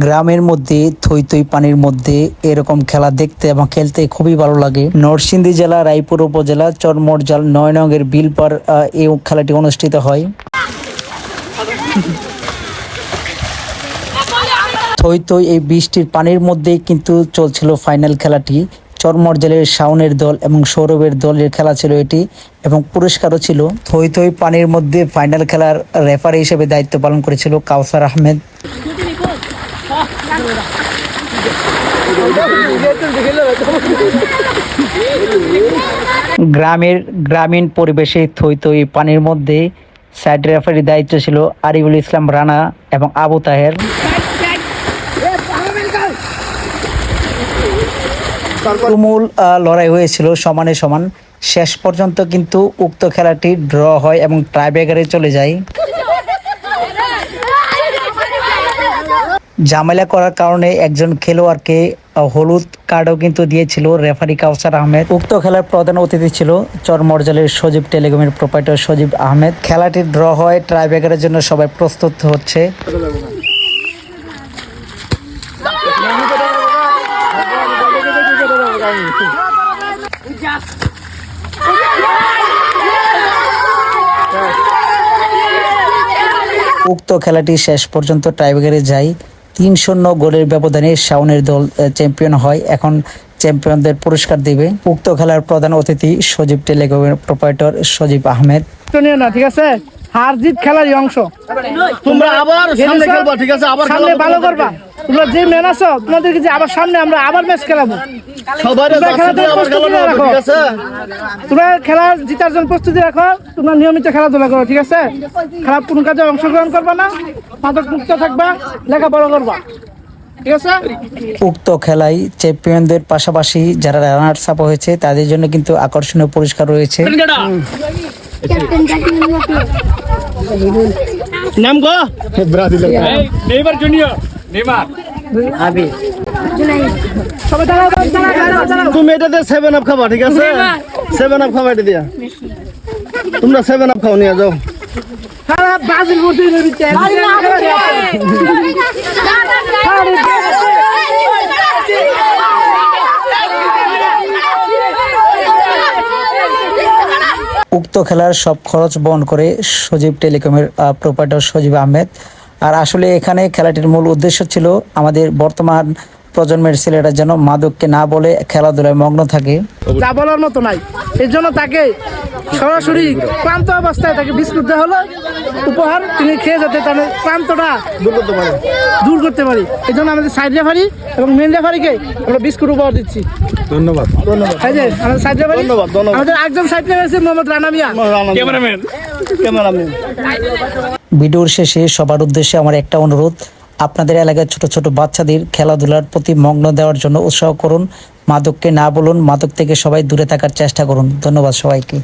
গ্রামের মধ্যে থই থই পানির মধ্যে এরকম খেলা দেখতে এবং খেলতে খুবই ভালো লাগে। নরসিংদী জেলা রায়পুর উপজেলা চরমরজাল ৯ নংয়ের বিলপার এই খেলাটি অনুষ্ঠিত হয়। থই থই এই বৃষ্টির পানির মধ্যেই কিন্তু চলছিল ফাইনাল খেলাটি। চরমরজালের শাওনের দল এবং সৌরভের দলের খেলা ছিল এটি, এবং পুরস্কারও ছিল। থই থই পানির মধ্যে ফাইনাল খেলার রেফারি হিসেবে দায়িত্ব পালন করেছিল কাউসার আহমেদ। গ্রামীণ পরিবেশে থই থই পানির মধ্যে সাইড রেফারির দায়িত্ব ছিল আরিফুল ইসলাম রানা এবং আবু তাহের। তুমুল লড়াই হয়েছিল সমানে সমান। শেষ পর্যন্ত কিন্তু উক্ত খেলাটি ড্র হয় এবং টাইব্রেকারে চলে যায়। ঝামেলা করার কারণে একজন খেলোয়াড়কে হলুদ কার্ডও কিন্তু দিয়েছিল রেফারি কাউসার আহমেদ। উক্ত খেলার প্রধান অতিথি ছিল চরমরজালের সজীব টেলিকমের প্রোপাইটর সজীব আহমেদ। খেলাটি ড্র হয়, টাইব্রেকারের জন্য সবাই প্রস্তুত হচ্ছে। উক্ত খেলাটি শেষ পর্যন্ত টাইব্রেকারে যায়। ৩-০ গোলের ব্যবধানে শাওনের দল চ্যাম্পিয়ন হয়। এখন চ্যাম্পিয়নদের পুরস্কার দিবে উক্ত খেলার প্রধান অতিথি সজীব টেলিকমের প্রোপাইটর সজীব আহমেদ। ঠিক আছে, হার জিত খেলারই অংশ। তোমরা আবার সামনে খেলবা, ঠিক আছে? আবার সামনে ভালো করবা। তোমরা যে ম্যান আছো, তোমাদেরকে যে আবার সামনে আমরা আবার ম্যাচ খেলাবো। তোমরা খেলা জিতার জন্য প্রস্তুতি রাখো। তোমরা নিয়মিত খেলাধুলা করো, ঠিক আছে? খারাপ কোনো কাজে অংশগ্রহণ করবা না, মাদক মুক্ত থাকবা, লেখাপড়া করবা, ঠিক আছে? উক্ত খেলায় চ্যাম্পিয়নদের পাশাপাশি যারা রানার্স আপ হয়েছে তাদের জন্য কিন্তু আকর্ষণীয় পুরস্কার রয়েছে। নাম গো ব্রাজিল নেইমার জুনিয়র নেইমার আবি তুমি এটাতে 7 আপ খাবা, ঠিক আছে? 7 আপ খাবা এটা দিয়া। তোমরা 7 আপ খাও নিয়ে যাও। সারা ব্রাজিল বলতে দিতে উক্ত খেলার সব খরচ বহন করে সজীব টেলিকমের প্রোপাইটর সজীব আহমেদ। আর আসলে এখানে খেলাটির মূল উদ্দেশ্য ছিল আমাদের বর্তমান প্রজন্মের ছেলেরা যেন মাদককে না বলে খেলাধুলায় মগ্ন থাকে। যা বলার মতো নাই, এর জন্য তাকে সরাসরি ক্লান্ত অবস্থায় তাকে বিস্কুট দেওয়া হলো উপহার। তিনি খেয়ে যাতে তার ক্লান্তটা দূর করতে পারি, এই জন্য আমাদের সাইড রেফারি এবং মেন রেফারিকে আমরা বিস্কুট উপহার দিচ্ছি। ধন্যবাদ। আমাদের সাইড রেফারি, আমাদের একজন সাইড রেফারি আছে মোহাম্মদ রানা মিয়া, ক্যামেরাম্যান। ভিডিওর শেষে সবার উদ্দেশ্যে আমার একটা অনুরোধ, আপনাদের এলাকায় ছোট ছোট বাচ্চাদের খেলাধুলার প্রতি মগ্ন দেওয়ার জন্য উৎসাহ করুন। মাদককে না বলুন, মাদক থেকে সবাই দূরে থাকার চেষ্টা করুন। ধন্যবাদ সবাইকে।